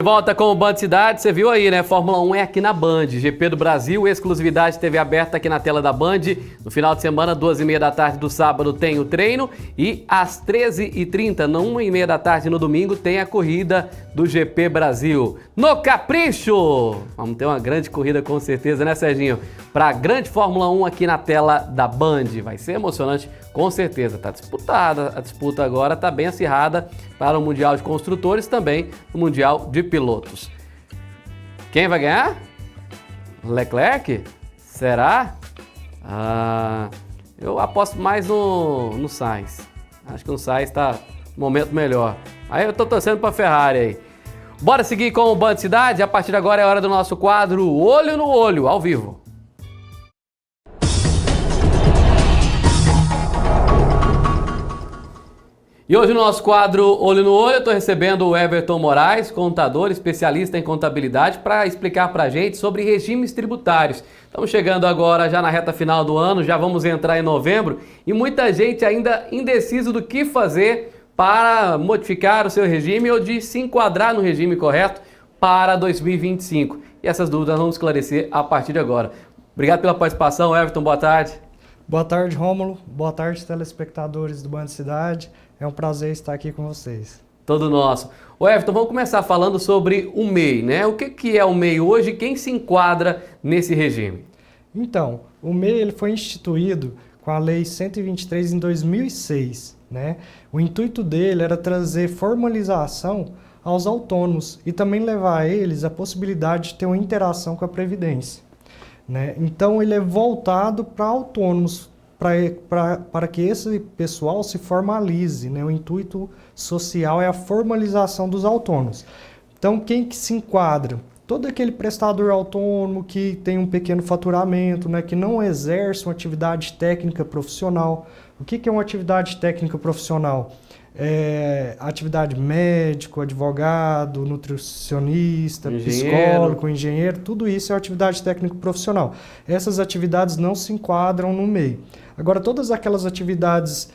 De volta com o Band Cidade, você viu aí, né? Fórmula 1 é aqui na Band, GP do Brasil, exclusividade TV aberta aqui na tela da Band. No final de semana, 2h30 da tarde do sábado tem o treino e às 13h30, 1h30 da tarde no domingo, tem a corrida do GP Brasil. No Capricho! Vamos ter uma grande corrida com certeza, né, Serginho? Para a grande Fórmula 1 aqui na tela da Band. Vai ser emocionante, com certeza. Tá disputada, a disputa agora tá bem acirrada para o Mundial de Construtores, também o Mundial de Pilotos. Quem vai ganhar? Leclerc? Será? Eu aposto mais no Sainz. Acho que o Sainz está no momento melhor. Aí eu tô torcendo para a Ferrari aí. Bora seguir com o Band Cidade? A partir de agora é hora do nosso quadro Olho no Olho, ao vivo. E hoje no nosso quadro Olho no Olho, eu estou recebendo o Everton Moraes, contador, especialista em contabilidade, para explicar para a gente sobre regimes tributários. Estamos chegando agora já na reta final do ano, já vamos entrar em novembro e muita gente ainda indeciso do que fazer para modificar o seu regime ou de se enquadrar no regime correto para 2025. E essas dúvidas vamos esclarecer a partir de agora. Obrigado pela participação, Everton, boa tarde. Boa tarde, Rômulo. Boa tarde, telespectadores do Band Cidade. É um prazer estar aqui com vocês. Todo nosso. Ô Everton, vamos começar falando sobre o MEI, né? O que é o MEI hoje e quem se enquadra nesse regime? Então, o MEI ele foi instituído com a Lei 123 em 2006, né? O intuito dele era trazer formalização aos autônomos e também levar a eles a possibilidade de ter uma interação com a Previdência, né? Então, ele é voltado para autônomos, para que esse pessoal se formalize, né? O intuito social é a formalização dos autônomos. Então, quem que se enquadra? Todo aquele prestador autônomo que tem um pequeno faturamento, né? Que não exerce uma atividade técnica profissional. O que é uma atividade técnica profissional? Atividade médico, advogado, nutricionista, psicólogo, engenheiro, tudo isso é atividade técnico profissional. Essas atividades não se enquadram no MEI. Agora, todas aquelas atividades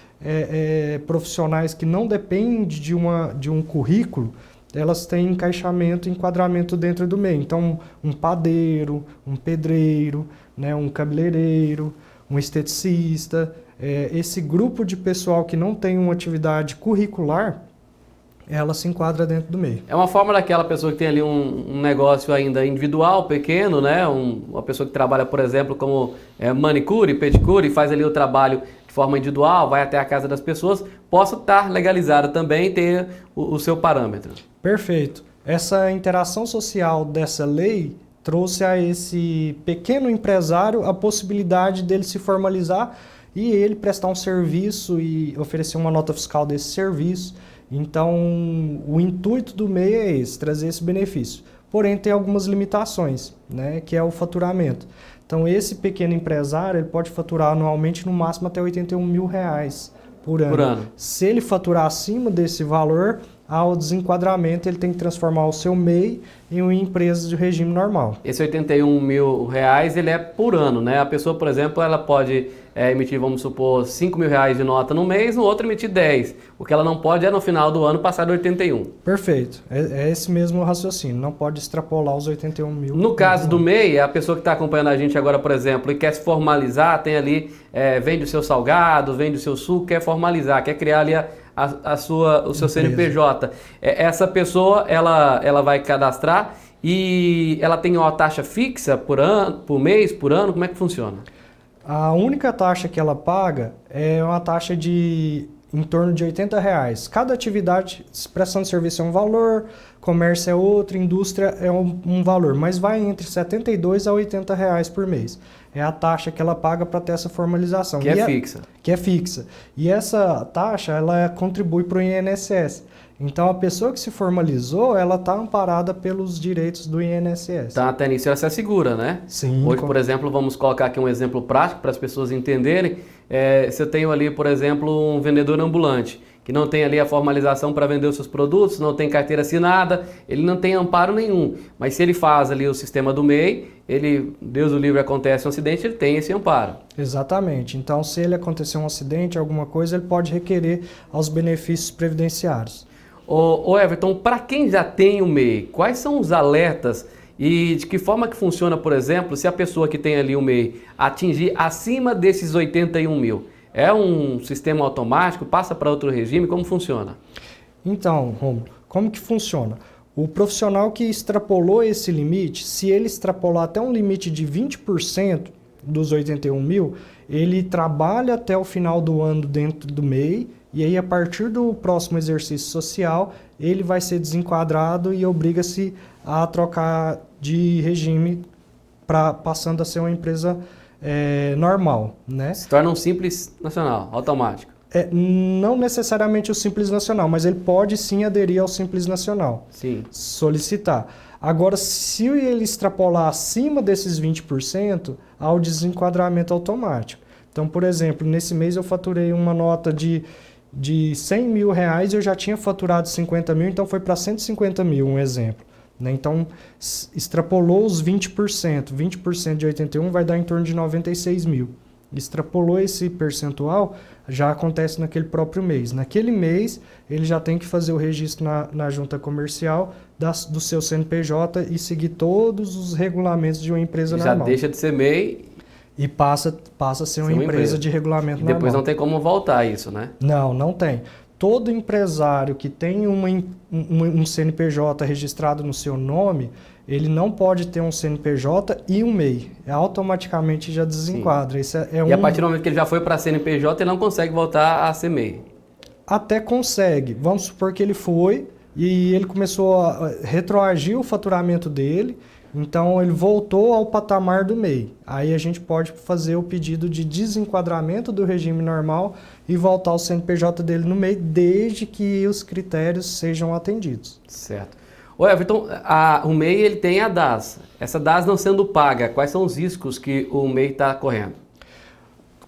profissionais que não dependem de um currículo, elas têm encaixamento e enquadramento dentro do MEI. Então, um padeiro, um pedreiro, né, um cabeleireiro, um esteticista, esse grupo de pessoal que não tem uma atividade curricular, ela se enquadra dentro do MEI. É uma forma daquela pessoa que tem ali um negócio ainda individual, pequeno, né? Uma pessoa que trabalha, por exemplo, como manicure, pedicure, faz ali o trabalho de forma individual, vai até a casa das pessoas, possa estar legalizada também e ter o seu parâmetro. Perfeito. Essa interação social dessa lei trouxe a esse pequeno empresário a possibilidade dele se formalizar e ele prestar um serviço e oferecer uma nota fiscal desse serviço. Então, o intuito do MEI é esse, trazer esse benefício. Porém, tem algumas limitações, né, que é o faturamento. Então, esse pequeno empresário ele pode faturar anualmente no máximo até R$81 mil por ano. Se ele faturar acima desse valor, ao desenquadramento, ele tem que transformar o seu MEI em uma empresa de regime normal. Esse R$81 mil, ele é por ano, né? A pessoa, por exemplo, ela pode emitir, vamos supor, R$5 mil de nota no mês, no outro emitir 10. O que ela não pode é, no final do ano, passar do 81. Perfeito. É esse mesmo raciocínio. Não pode extrapolar os 81 mil. No caso do MEI, a pessoa que está acompanhando a gente agora, por exemplo, e quer se formalizar, tem ali, vende o seu salgado, vende o seu suco, quer formalizar, quer criar ali o seu CNPJ. Essa pessoa, ela vai cadastrar e ela tem uma taxa fixa por ano, por mês, por ano? Como é que funciona? A única taxa que ela paga é uma taxa de em torno de R$80. Cada atividade, prestação de serviço é um valor, comércio é outro, indústria é um valor, mas vai entre R$72 a R$80 por mês. É a taxa que ela paga para ter essa formalização. Que é fixa. Que é fixa. E essa taxa, ela contribui para o INSS. Então, a pessoa que se formalizou, ela está amparada pelos direitos do INSS. Tá, até nisso ela se assegura, né? Sim. Hoje, por exemplo, vamos colocar aqui um exemplo prático para as pessoas entenderem. Se eu tenho ali, por exemplo, um vendedor ambulante, que não tem ali a formalização para vender os seus produtos, não tem carteira assinada, ele não tem amparo nenhum. Mas se ele faz ali o sistema do MEI, Deus o livre, acontece um acidente, ele tem esse amparo. Exatamente. Então, se ele acontecer um acidente, alguma coisa, ele pode requerer aos benefícios previdenciários. Ô Everton, para quem já tem o MEI, quais são os alertas e de que forma que funciona, por exemplo, se a pessoa que tem ali o MEI atingir acima desses 81 mil? É um sistema automático? Passa para outro regime? Como funciona? Então, Romulo, como que funciona? O profissional que extrapolou esse limite, se ele extrapolar até um limite de 20% dos 81 mil, ele trabalha até o final do ano dentro do MEI, e aí a partir do próximo exercício social, ele vai ser desenquadrado e obriga-se a trocar de regime, passando a ser uma empresa normal, né? Se torna um simples nacional, automático. Não necessariamente o Simples Nacional, mas ele pode sim aderir ao Simples Nacional. Sim. Solicitar. Agora, se ele extrapolar acima desses 20%, há o desenquadramento automático. Então, por exemplo, nesse mês eu faturei uma nota de 100 mil reais e eu já tinha faturado 50 mil, então foi para 150 mil, um exemplo. Né? Então, extrapolou os 20%. 20% de 81 vai dar em torno de 96 mil. Extrapolou esse percentual, já acontece naquele próprio mês. Naquele mês, ele já tem que fazer o registro na junta comercial do seu CNPJ e seguir todos os regulamentos de uma empresa normal. Já deixa de ser MEI e passa a ser uma empresa de regulamento normal. E depois não tem como voltar isso, né? Não tem. Todo empresário que tem um CNPJ registrado no seu nome, ele não pode ter um CNPJ e um MEI. Automaticamente já desenquadra. Isso E a partir do momento que ele já foi para CNPJ, ele não consegue voltar a ser MEI? Até consegue. Vamos supor que ele foi e ele começou a retroagir o faturamento dele, então ele voltou ao patamar do MEI. Aí a gente pode fazer o pedido de desenquadramento do regime normal e voltar ao CNPJ dele no MEI, desde que os critérios sejam atendidos. Certo. Ô Everton, o MEI ele tem a DAS. Essa DAS não sendo paga, quais são os riscos que o MEI está correndo?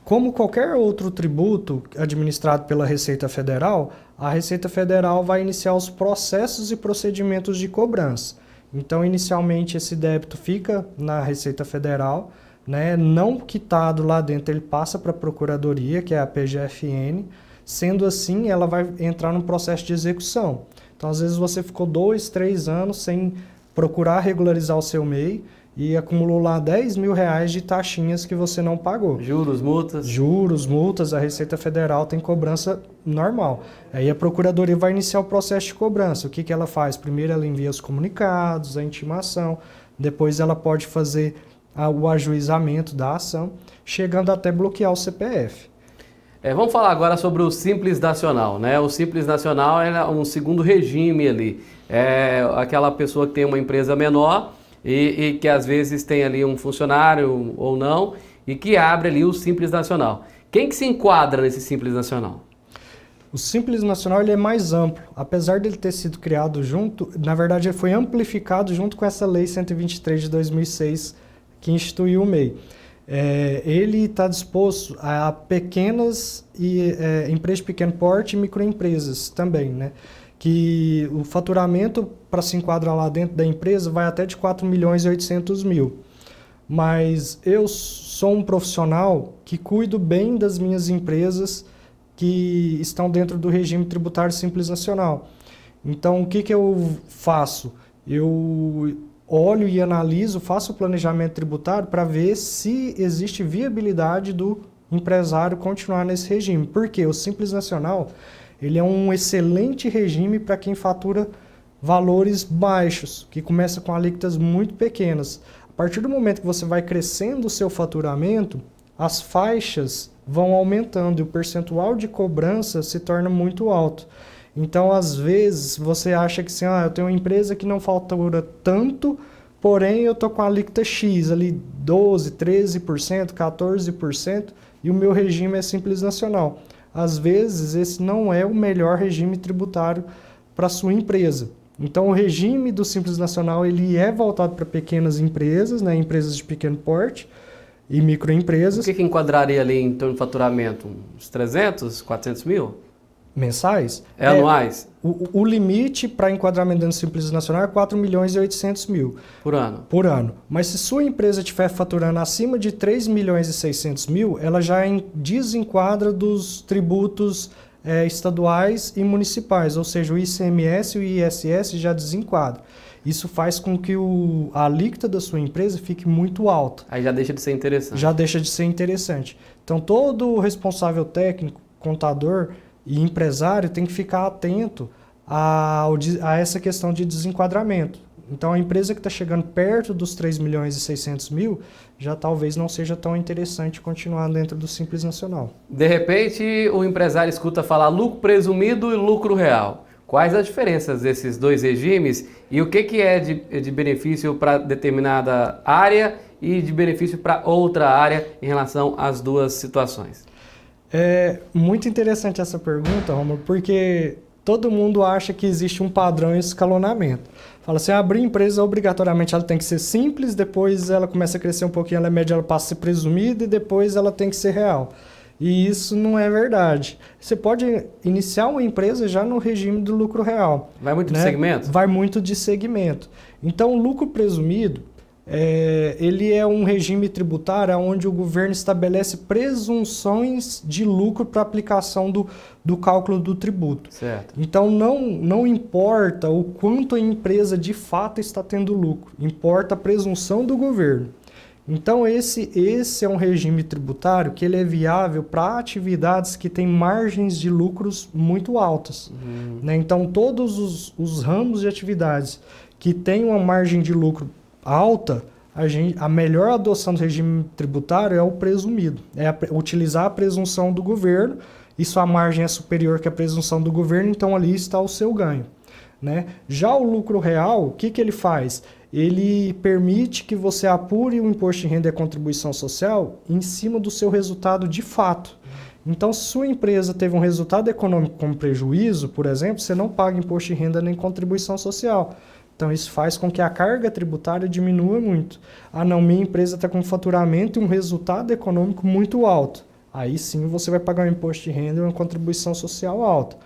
Como qualquer outro tributo administrado pela Receita Federal, a Receita Federal vai iniciar os processos e procedimentos de cobrança. Então, inicialmente, esse débito fica na Receita Federal, né? Não quitado lá dentro, ele passa para a Procuradoria, que é a PGFN. Sendo assim, ela vai entrar no processo de execução. Então, às vezes, você ficou 2, 3 anos sem procurar regularizar o seu MEI e acumulou lá 10 mil reais de taxinhas que você não pagou. Juros, multas? Juros, multas, a Receita Federal tem cobrança normal. Aí a Procuradoria vai iniciar o processo de cobrança. O que ela faz? Primeiro ela envia os comunicados, a intimação, depois ela pode fazer o ajuizamento da ação, chegando até bloquear o CPF. Vamos falar agora sobre o Simples Nacional, né? O Simples Nacional é um segundo regime ali. É aquela pessoa que tem uma empresa menor e que às vezes tem ali um funcionário ou não e que abre ali o Simples Nacional. Quem que se enquadra nesse Simples Nacional? O Simples Nacional ele é mais amplo. Apesar dele ter sido criado junto, na verdade ele foi amplificado junto com essa Lei 123 de 2006 que instituiu o MEI. Ele está disposto a pequenas empresas de pequeno porte e microempresas também, né? Que o faturamento para se enquadrar lá dentro da empresa vai até de 4 milhões e 800 mil. Mas eu sou um profissional que cuido bem das minhas empresas que estão dentro do regime tributário Simples Nacional. Então, o que eu faço? Eu olho e analiso, faço o planejamento tributário para ver se existe viabilidade do empresário continuar nesse regime. Porque o Simples Nacional ele é um excelente regime para quem fatura valores baixos, que começa com alíquotas muito pequenas. A partir do momento que você vai crescendo o seu faturamento, as faixas vão aumentando e o percentual de cobrança se torna muito alto. Então, às vezes, você acha que assim, eu tenho uma empresa que não fatura tanto, porém eu estou com a alíquota X ali, 12%, 13%, 14%, e o meu regime é Simples Nacional. Às vezes, esse não é o melhor regime tributário para a sua empresa. Então, o regime do Simples Nacional ele é voltado para pequenas empresas, né, empresas de pequeno porte e microempresas. O que enquadraria ali em torno de faturamento? Uns 300, 400 mil? Mensais? Anuais? O limite para enquadramento dentro do Simples Nacional é 4 milhões e 800 mil. Por ano? Por ano. Mas se sua empresa estiver faturando acima de 3 milhões e 600 mil, ela já desenquadra dos tributos estaduais e municipais, ou seja, o ICMS e o ISS já desenquadram. Isso faz com que a alíquota da sua empresa fique muito alta. Aí já deixa de ser interessante. Já deixa de ser interessante. Então, todo responsável técnico, contador e empresário tem que ficar atento a essa questão de desenquadramento. Então, a empresa que está chegando perto dos 3 milhões e 600 mil, já talvez não seja tão interessante continuar dentro do Simples Nacional. De repente, o empresário escuta falar lucro presumido e lucro real. Quais as diferenças desses dois regimes e o que é de benefício para determinada área e de benefício para outra área em relação às duas situações? É muito interessante essa pergunta, Romulo, porque todo mundo acha que existe um padrão em escalonamento. Fala assim, abrir empresa obrigatoriamente ela tem que ser simples, depois ela começa a crescer um pouquinho, ela é média, ela passa a ser presumida e depois ela tem que ser real. E isso não é verdade. Você pode iniciar uma empresa já no regime do lucro real. Vai muito de segmento? Vai muito de segmento. Então, o lucro presumido, ele é um regime tributário onde o governo estabelece presunções de lucro para aplicação do cálculo do tributo. Certo. Então, não importa o quanto a empresa de fato está tendo lucro, importa a presunção do governo. Então, esse é um regime tributário que ele é viável para atividades que têm margens de lucros muito altas. Né? Então, todos os ramos de atividades que têm uma margem de lucro alta, a melhor adoção do regime tributário é o presumido. É utilizar a presunção do governo, e sua margem é superior que a presunção do governo, então ali está o seu ganho. Né? Já o lucro real, o que ele faz? Ele permite que você apure o imposto de renda e a contribuição social em cima do seu resultado de fato. Então, se sua empresa teve um resultado econômico com prejuízo, por exemplo, você não paga imposto de renda nem contribuição social. Então, isso faz com que a carga tributária diminua muito. Ah, não, minha empresa está com faturamento e um resultado econômico muito alto. Aí sim você vai pagar um imposto de renda e uma contribuição social alta.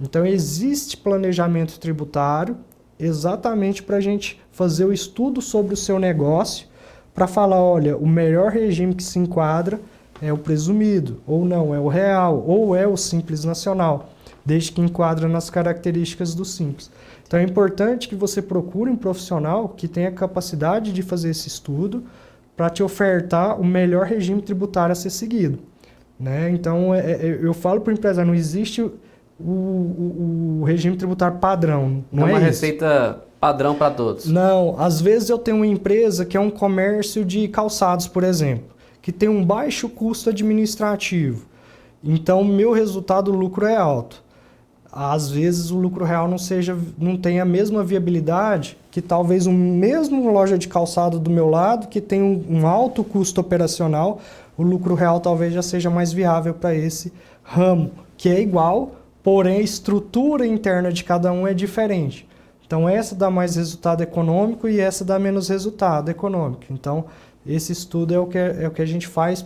Então, existe planejamento tributário exatamente para a gente fazer o estudo sobre o seu negócio, para falar, olha, o melhor regime que se enquadra é o presumido, ou não, é o real, ou é o Simples Nacional, desde que enquadra nas características do Simples. Então é importante que você procure um profissional que tenha capacidade de fazer esse estudo para te ofertar o melhor regime tributário a ser seguido. Né? Então eu falo para o empresário, não existe o regime tributário padrão. Não é uma receita padrão para todos. Não, às vezes eu tenho uma empresa que é um comércio de calçados, por exemplo, que tem um baixo custo administrativo. Então, meu resultado, o lucro é alto. Às vezes o lucro real não tem a mesma viabilidade que talvez o mesmo loja de calçado do meu lado, que tem um alto custo operacional, o lucro real talvez já seja mais viável para esse ramo, que é igual, porém a estrutura interna de cada um é diferente. Então essa dá mais resultado econômico e essa dá menos resultado econômico. Então esse estudo é o que a gente faz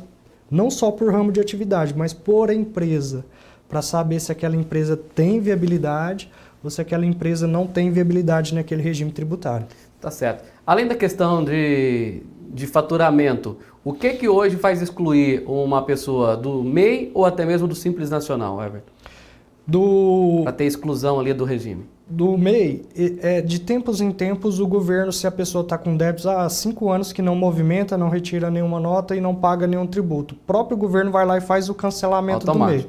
não só por ramo de atividade, mas por empresa, para saber se aquela empresa tem viabilidade ou se aquela empresa não tem viabilidade naquele regime tributário. Tá certo. Além da questão de faturamento, o que hoje faz excluir uma pessoa do MEI ou até mesmo do Simples Nacional, Everton? Para ter exclusão ali do regime. Do MEI, de tempos em tempos, o governo, se a pessoa está com débitos há 5 anos que não movimenta, não retira nenhuma nota e não paga nenhum tributo, o próprio governo vai lá e faz o cancelamento do MEI.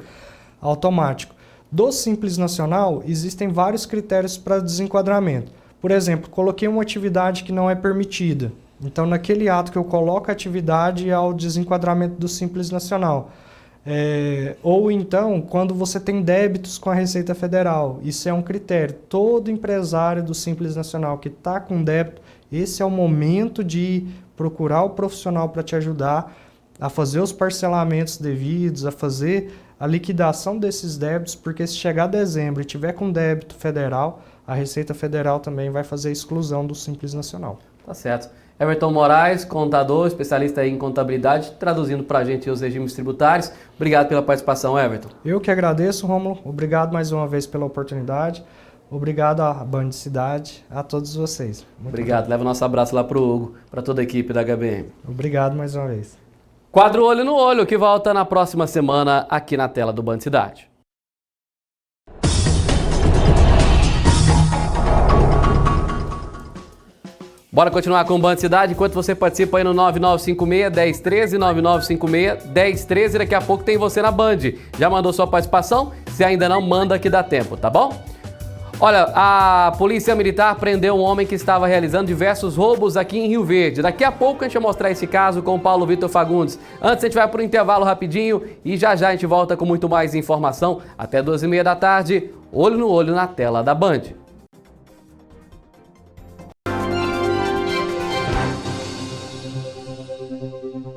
Automático. Do Simples Nacional, existem vários critérios para desenquadramento. Por exemplo, coloquei uma atividade que não é permitida. Então, naquele ato que eu coloco a atividade ao desenquadramento do Simples Nacional. Ou então, quando você tem débitos com a Receita Federal, isso é um critério. Todo empresário do Simples Nacional que está com débito, esse é o momento de procurar o profissional para te ajudar a fazer os parcelamentos devidos, a fazer a liquidação desses débitos, porque se chegar dezembro e tiver com débito federal, a Receita Federal também vai fazer a exclusão do Simples Nacional. Tá certo. Everton Moraes, contador, especialista em contabilidade, traduzindo para a gente os regimes tributários. Obrigado pela participação, Everton. Eu que agradeço, Rômulo. Obrigado mais uma vez pela oportunidade. Obrigado à Band Cidade, a todos vocês. Obrigado. Leva o nosso abraço lá para o Hugo, para toda a equipe da HBM. Obrigado mais uma vez. Quadro Olho no Olho, que volta na próxima semana aqui na tela do Band Cidade. Bora continuar com o Band Cidade, enquanto você participa aí no 9956-1013, 9956-1013, daqui a pouco tem você na Band. Já mandou sua participação? Se ainda não, manda que dá tempo, tá bom? Olha, a Polícia Militar prendeu um homem que estava realizando diversos roubos aqui em Rio Verde. Daqui a pouco a gente vai mostrar esse caso com o Paulo Vitor Fagundes. Antes a gente vai para o intervalo rapidinho e já a gente volta com muito mais informação. Até 2h30 da tarde, olho no olho na tela da Band.